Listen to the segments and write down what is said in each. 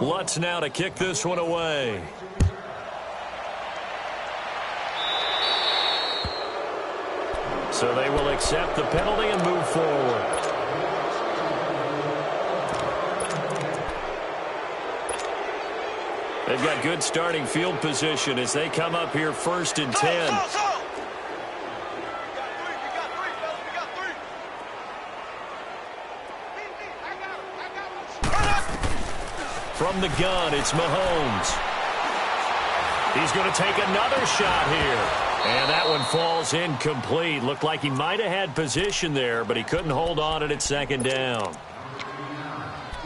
Lutz now to kick this one away. So they will accept the penalty and move forward. They've got good starting field position as they come up here 1st and 10. From the gun, it's Mahomes. He's going to take another shot here. And that one falls incomplete. Looked like he might have had position there, but he couldn't hold on at 2nd down.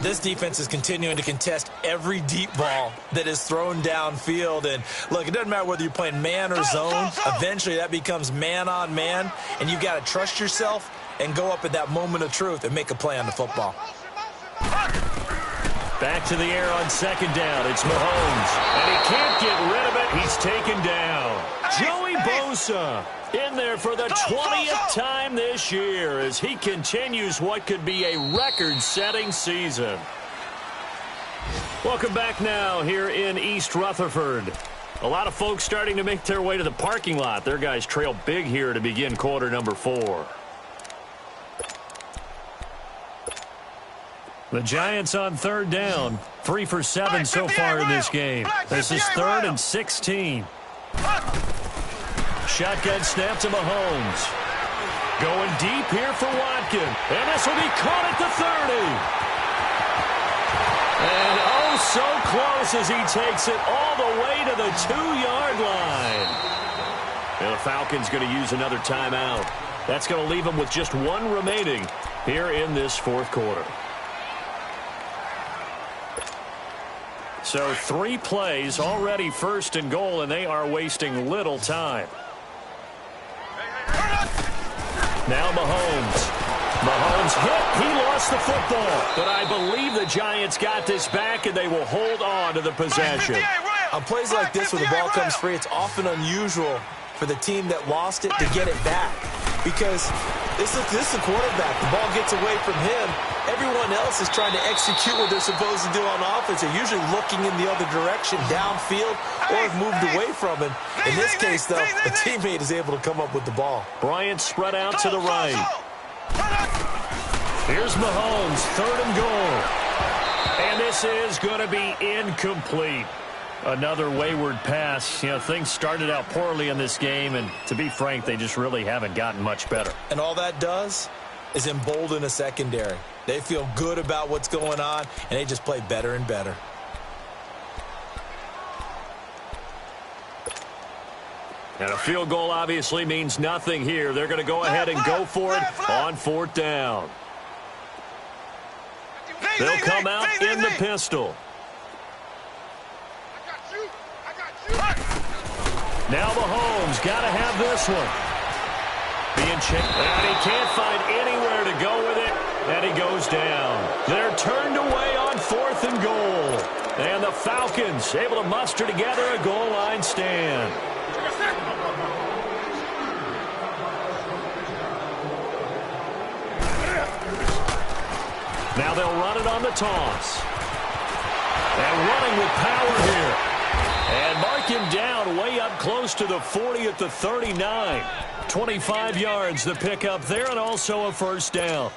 This defense is continuing to contest every deep ball that is thrown downfield. And, look, it doesn't matter whether you're playing man or zone. Eventually that becomes man-on-man, and you've got to trust yourself and go up at that moment of truth and make a play on the football. Back to the air on 2nd down. It's Mahomes. And he can't get rid of it. He's taken down. Joey Bosa in there for the 20th time this year as he continues what could be a record-setting season. Welcome back now here in East Rutherford. A lot of folks starting to make their way to the parking lot. Their guys trail big here to begin quarter number 4. The Giants on 3rd down. 3 for 7 so far in this game. This is 3rd and 16. Shotgun snap to Mahomes. Going deep here for Watkins. And this will be caught at the 30. And oh, so close as he takes it all the way to the 2-yard line. And the Falcons going to use another timeout. That's going to leave them with just 1 remaining here in this 4th quarter. So 3 plays already 1st and goal, and they are wasting little time. Now Mahomes. Mahomes hit. He lost the football. But I believe the Giants got this back, and they will hold on to the possession. On plays like this where the ball comes free, it's often unusual for the team that lost it to get it back. Because this is the quarterback. The ball gets away from him. Everyone else is trying to execute what they're supposed to do on offense. They're usually looking in the other direction, downfield, or have moved away from him. In this case, though, a teammate is able to come up with the ball. Bryant spread out to the right. Here's Mahomes, 3rd and goal. And this is going to be incomplete. Another wayward pass. You know, things started out poorly in this game, and to be frank, they just really haven't gotten much better. And all that does is embolden a secondary. They feel good about what's going on, and they just play better and better. And a field goal obviously means nothing here. They're going to go ahead and go for it on 4th down. They'll come out in the pistol. Now Mahomes got to have this one. Being checked, and he can't find anywhere to go with it, and he goes down. They're turned away on 4th and goal. And the Falcons able to muster together a goal line stand. Now they'll run it on the toss. And running with power here. And mark him down way up close to the 40 at the 39. 25 yards the pickup there, and also a 1st down.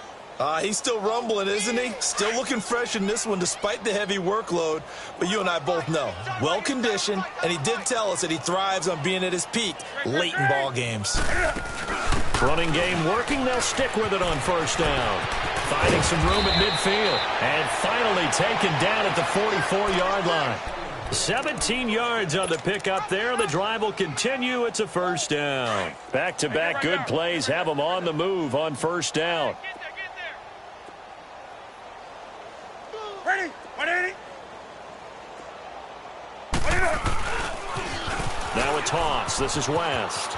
He's still rumbling, isn't he? Still looking fresh in this one despite the heavy workload. But you and I both know, well-conditioned, and he did tell us that he thrives on being at his peak late in ball games. Running game working. They'll stick with it on 1st down. Finding some room at midfield. And finally taken down at the 44-yard line. 17 yards on the pickup there. The drive will continue. It's a 1st down. Back-to-back good plays have them on the move on 1st down. Ready? 180. Now a toss. This is West.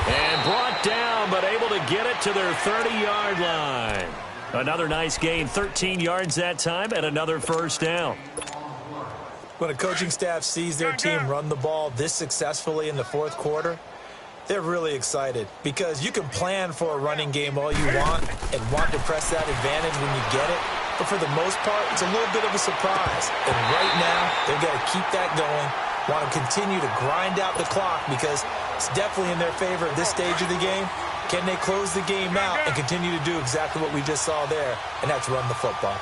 And brought down, but able to get it to their 30-yard line. Another nice gain, 13 yards that time, and another 1st down. When a coaching staff sees their team run the ball this successfully in the 4th quarter, they're really excited because you can plan for a running game all you want and want to press that advantage when you get it. but for the most part, it's a little bit of a surprise. And right now, they've got to keep that going, want to continue to grind out the clock because it's definitely in their favor at this stage of the game. Can they close the game out and continue to do exactly what we just saw there, and that's run the football?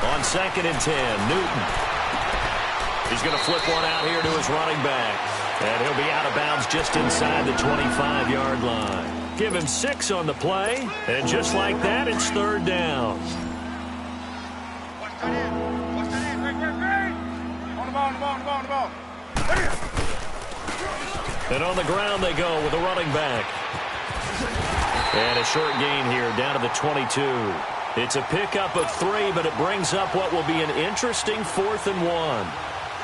On 2nd and 10, Newton. He's going to flip one out here to his running back. And he'll be out of bounds just inside the 25-yard line. Give him 6 on the play. And just like that, it's 3rd down. Watch that in. Watch that in. Great. On the ball. And on the ground they go with a running back. And a short gain here down to the 22. It's a pickup of 3, but it brings up what will be an interesting 4th and 1.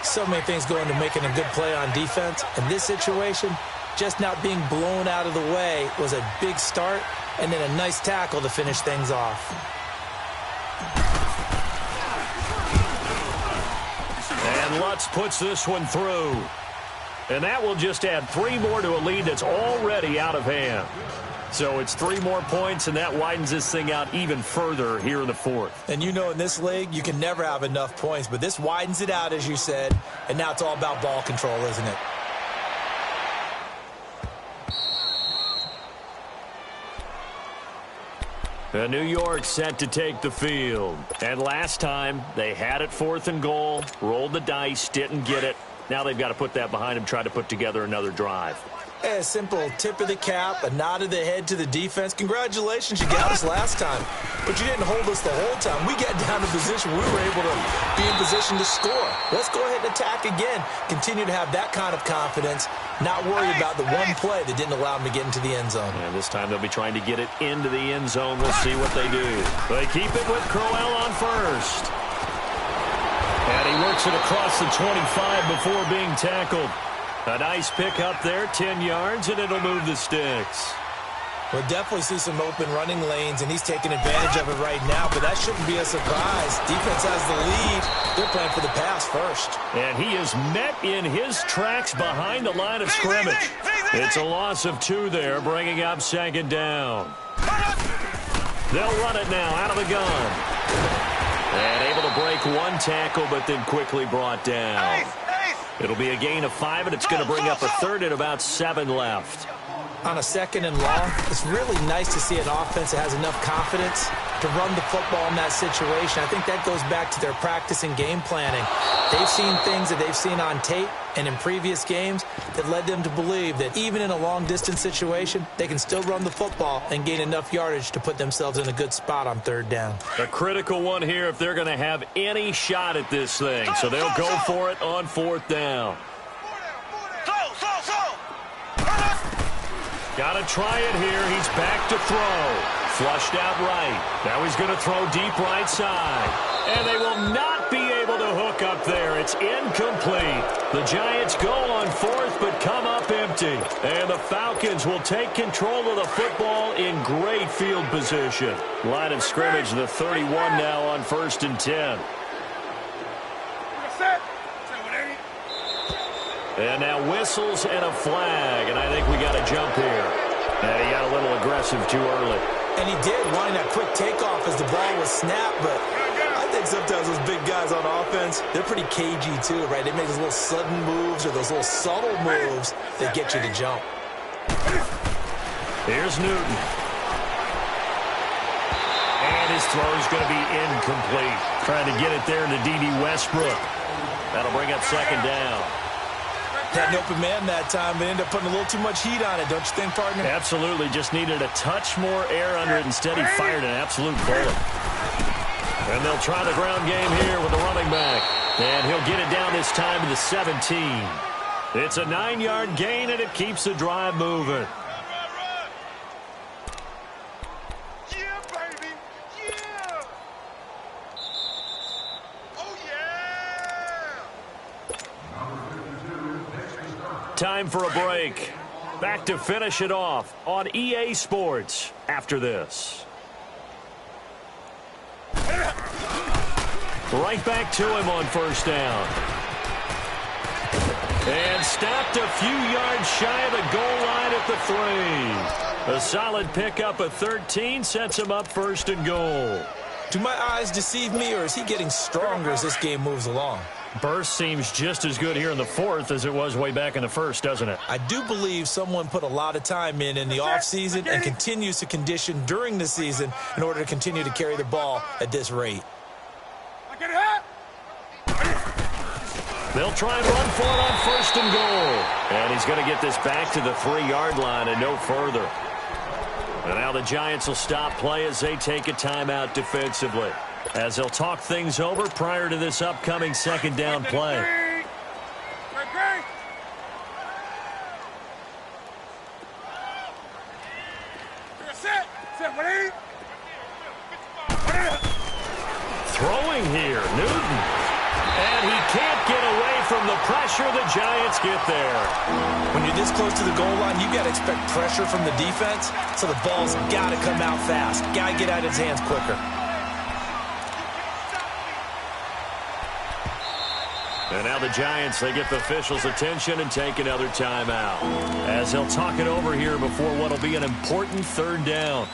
So many things go into making a good play on defense. In this situation, just not being blown out of the way was a big start, and then a nice tackle to finish things off. And Lutz puts this one through. And that will just add 3 more to a lead that's already out of hand. So it's 3 more points, and that widens this thing out even further here in the 4th. And you know in this league, you can never have enough points, but this widens it out, as you said, and now it's all about ball control, isn't it? And New York set to take the field. And last time, they had it 4th and goal, rolled the dice, didn't get it. Now they've got to put that behind them, try to put together another drive. A simple tip of the cap, a nod of the head to the defense. Congratulations, you got us last time. But you didn't hold us the whole time. We got down to position. We were able to be in position to score. Let's go ahead and attack again. Continue to have that kind of confidence, not worry about the one play that didn't allow them to get into the end zone. And this time they'll be trying to get it into the end zone. We'll see what they do. They keep it with Crowell on first. And he works it across the 25 before being tackled. A nice pick up there, 10 yards, and it'll move the sticks. We'll definitely see some open running lanes, and he's taking advantage of it right now, but that shouldn't be a surprise. Defense has the lead. They're playing for the pass first. And he is met in his tracks behind the line of scrimmage. It's a loss of 2 there, bringing up 2nd down. They'll run it now out of the gun. And able to break 1 tackle, but then quickly brought down. It'll be a gain of 5, and it's going to bring up a 3rd and about 7 left. On a 2nd and long, it's really nice to see an offense that has enough confidence to run the football in that situation. I think that goes back to their practice and game planning. They've seen things that they've seen on tape and in previous games that led them to believe that even in a long-distance situation, they can still run the football and gain enough yardage to put themselves in a good spot on 3rd down. A critical one here if they're going to have any shot at this thing. So they'll go for it on 4th down. Got to try it here. He's back to throw. Flushed out right. Now he's going to throw deep right side. And they will not be able to hook up there. It's incomplete. The Giants go on 4th but come up empty. And the Falcons will take control of the football in great field position. Line of scrimmage, the 31 now on 1st and 10. And now whistles and a flag, and I think we got a jump here. And he got a little aggressive too early. And he did, wanting that quick takeoff as the ball was snapped, but I think sometimes those big guys on offense, they're pretty cagey too, right? They make those little sudden moves or those little subtle moves that get you to jump. Here's Newton. And his throw is going to be incomplete. Trying to get it there to D.D. Westbrook. That'll bring up 2nd down. Had an open man that time, but ended up putting a little too much heat on it, don't you think, partner? Absolutely. Just needed a touch more air under it. Instead, he fired an absolute bullet. And they'll try the ground game here with the running back. And he'll get it down this time to the 17. It's a 9-yard gain, and it keeps the drive moving. Yeah, baby. Yeah. Oh, yeah. Time for a break. Back to finish it off on EA Sports after this. Right back to him on 1st down. And stopped a few yards shy of the goal line at the 3. A solid pickup of 13 sets him up first and goal. Do my eyes deceive me, or is he getting stronger as this game moves along? Burst seems just as good here in the 4th as it was way back in the 1st, doesn't it? I do believe someone put a lot of time in the offseason and continues to condition during the season in order to continue to carry the ball at this rate. They'll try and run for it on first and goal. And he's going to get this back to the 3-yard line and no further. And now the Giants will stop play as they take a timeout defensively, as they'll talk things over prior to this upcoming second down play. Throwing here, Newton. And he can't get away from the pressure. The Giants get there. When you're this close to the goal line, you've got to expect pressure from the defense, so the ball's got to come out fast. Got to get out of his hands quicker. And now the Giants, they get the officials' attention and take another timeout, as they'll talk it over here before what will be an important third down.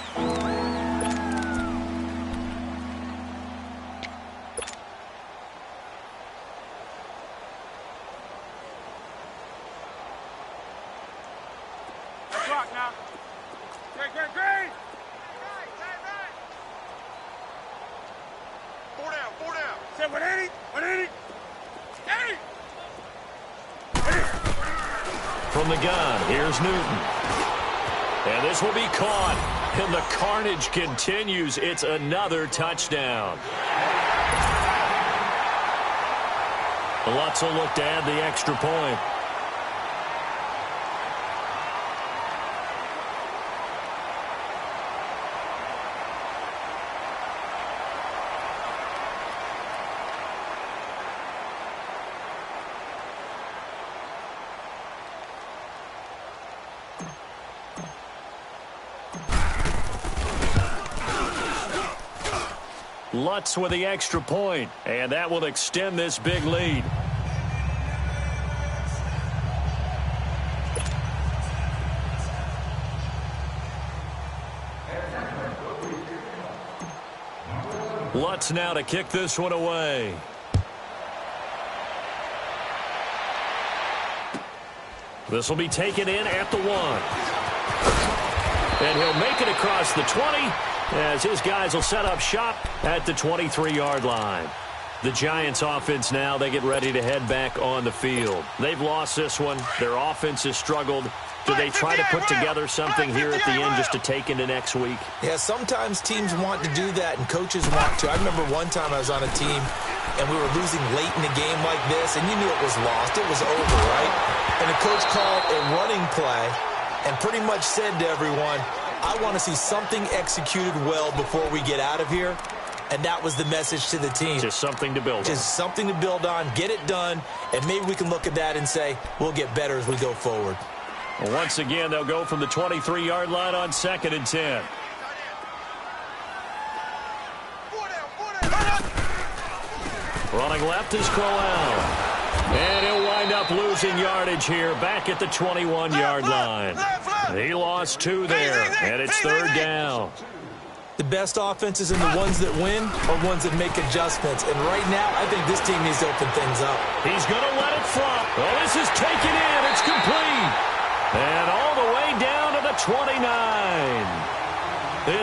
From the gun, here's Newton. And this will be caught. And the carnage continues. It's another touchdown. Lutz will look to add the extra point. Lutz with the extra point, and that will extend this big lead. Lutz now to kick this one away. This will be taken in at the 1. And he'll make it across the 20. As his guys will set up shop at the 23-yard line. The Giants offense now, they get ready to head back on the field. They've lost this one. Their offense has struggled. Do they try to put together something here at the end just to take into next week? Yeah, sometimes teams want to do that and coaches want to. I remember one time I was on a team and we were losing late in a game like this and you knew it was lost. It was over, right? And the coach called a running play and pretty much said to everyone, I want to see something executed well before we get out of here. And that was the message to the team. Just something to build on. Just something to build on, get it done, and maybe we can look at that and say, we'll get better as we go forward. Well, once again, they'll go from the 23-yard line on 2nd and 10. Running left is Crowell. And he'll wind up losing yardage here back at the 21-yard line. He lost 2 there, and it's 3rd down. The best offenses and the ones that win are ones that make adjustments. And right now, I think this team needs to open things up. He's going to let it flop. Oh, this is taken in. It's complete. And all the way down to the 29.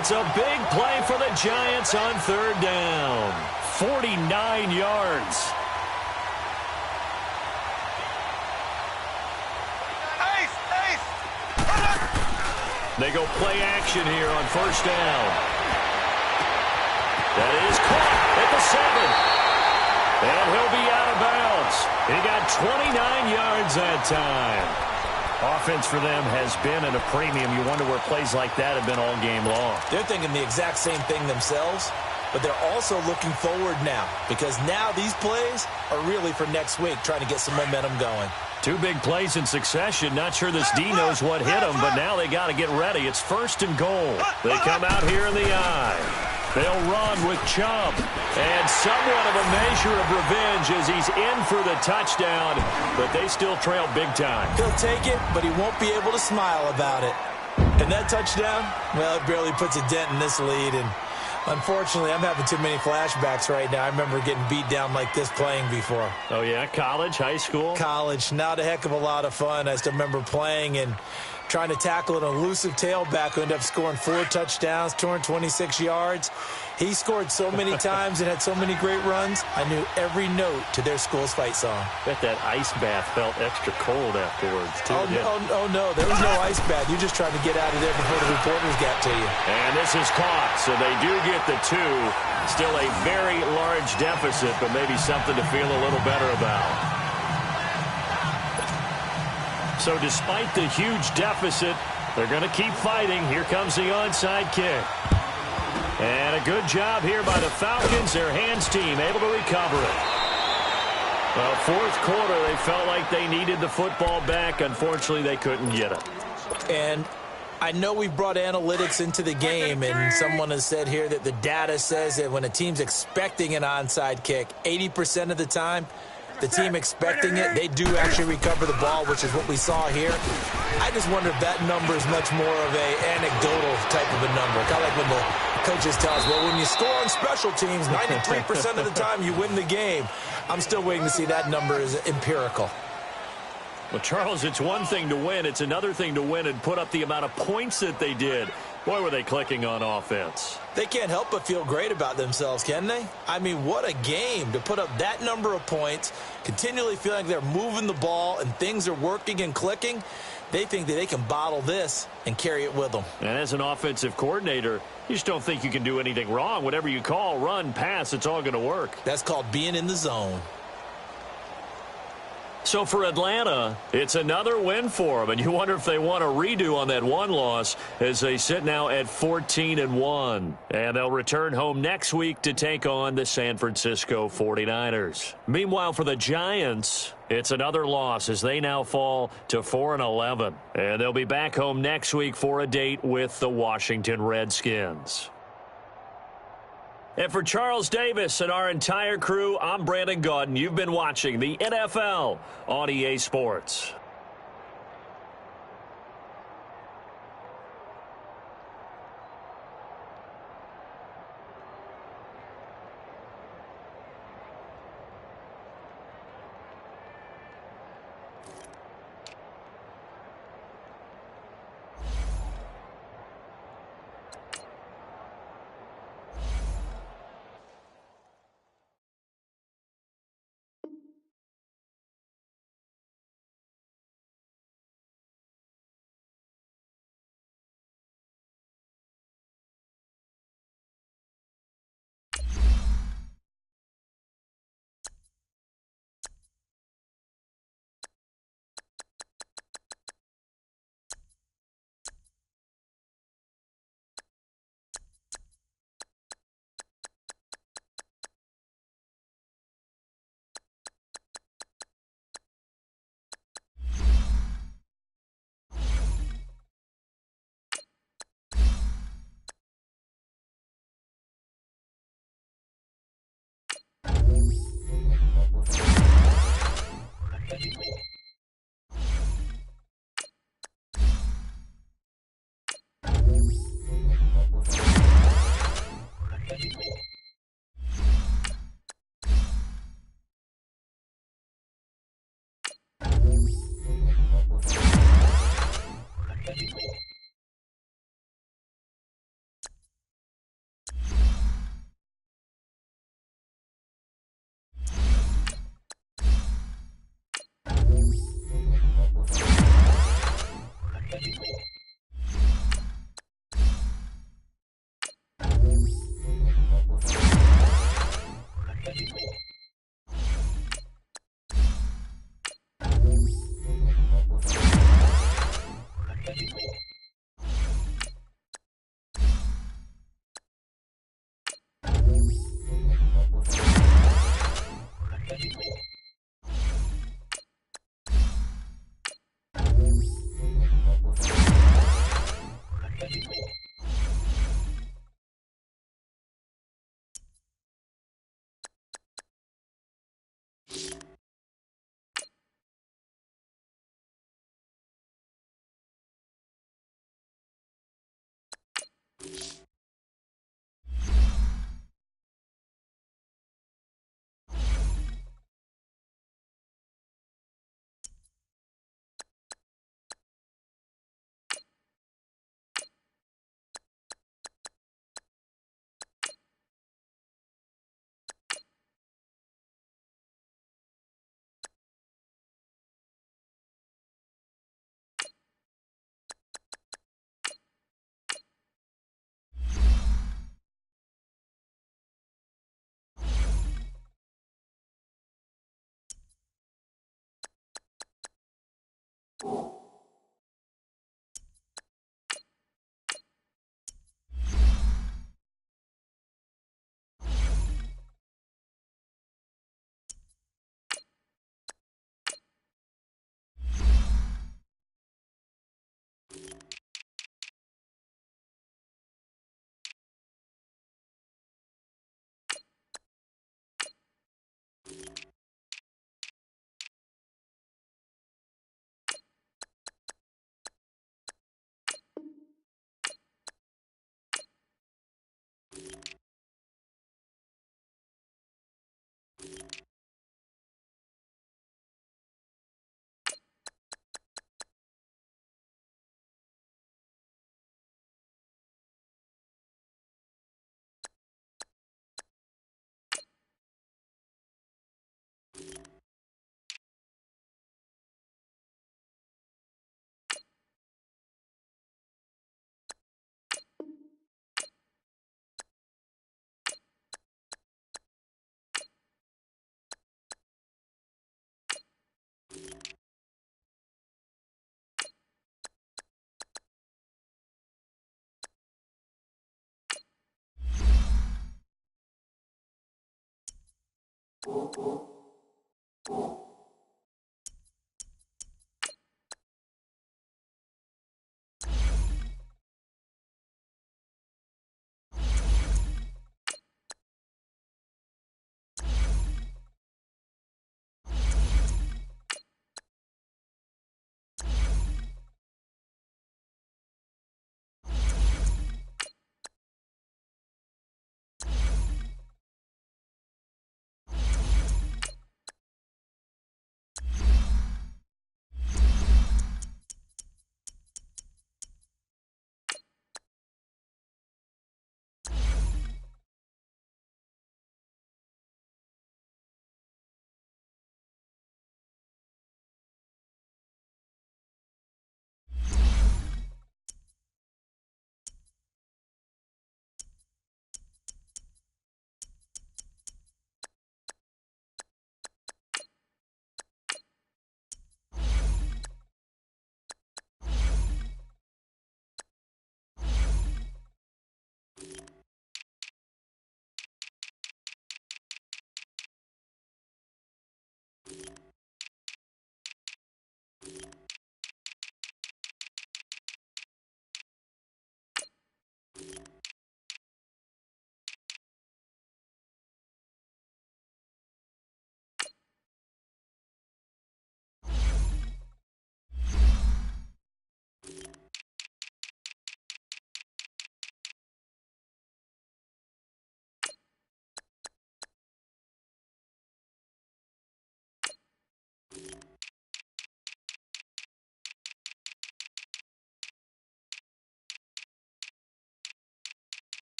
It's a big play for the Giants on 3rd down. 49 yards. They go play action here on 1st down. That is caught at the 7. And he'll be out of bounds. He got 29 yards that time. Offense for them has been at a premium. You wonder where plays like that have been all game long. They're thinking the exact same thing themselves, but they're also looking forward now because now these plays are really for next week, trying to get some momentum going. 2 big plays in succession. Not sure this D knows what hit them, but now they got to get ready. It's 1st and goal. They come out here in the I. They'll run with Chubb. And somewhat of a measure of revenge as he's in for the touchdown, but they still trail big time. He'll take it, but he won't be able to smile about it. And that touchdown, well, it barely puts a dent in this lead. And unfortunately, I'm having too many flashbacks right now. I remember getting beat down like this playing before. Oh, yeah? College, high school? College. Not a heck of a lot of fun. I still remember playing and trying to tackle an elusive tailback who ended up scoring 4 touchdowns, 226 yards. He scored so many times and had so many great runs, I knew every note to their school's fight song. Bet that ice bath felt extra cold afterwards, too. Oh, no, there was no ice bath. You just tried to get out of there before the reporters got to you. And this is caught, so they do get the 2. Still a very large deficit, but maybe something to feel a little better about. So despite the huge deficit, they're going to keep fighting. Here comes the onside kick. And a good job here by the Falcons. Their hands team able to recover it. Well, fourth quarter, they felt like they needed the football back. Unfortunately, they couldn't get it. And I know we brought analytics into the game, and someone has said here that the data says that when a team's expecting an onside kick, 80% of the time, the team expecting it, they do actually recover the ball, which is what we saw here. I just wonder if that number is much more of an anecdotal type of a number. Kind of like when the coaches tell us, well, when you score on special teams, 93% of the time you win the game. I'm still waiting to see that number is empirical. Well, Charles, it's one thing to win. It's another thing to win and put up the amount of points that they did. Boy, were they clicking on offense. They can't help but feel great about themselves, can they? I mean, what a game to put up that number of points, continually feeling like they're moving the ball and things are working and clicking. They think that they can bottle this and carry it with them. And as an offensive coordinator, you just don't think you can do anything wrong. Whatever you call, run, pass, it's all going to work. That's called being in the zone. So for Atlanta, it's another win for them, and you wonder if they want a redo on that one loss as they sit now at 14-1. And they'll return home next week to take on the San Francisco 49ers. Meanwhile, for the Giants, it's another loss as they now fall to 4-11. And they'll be back home next week for a date with the Washington Redskins. And for Charles Davis and our entire crew, I'm Brandon Gaudin. You've been watching the NFL on EA Sports. ball.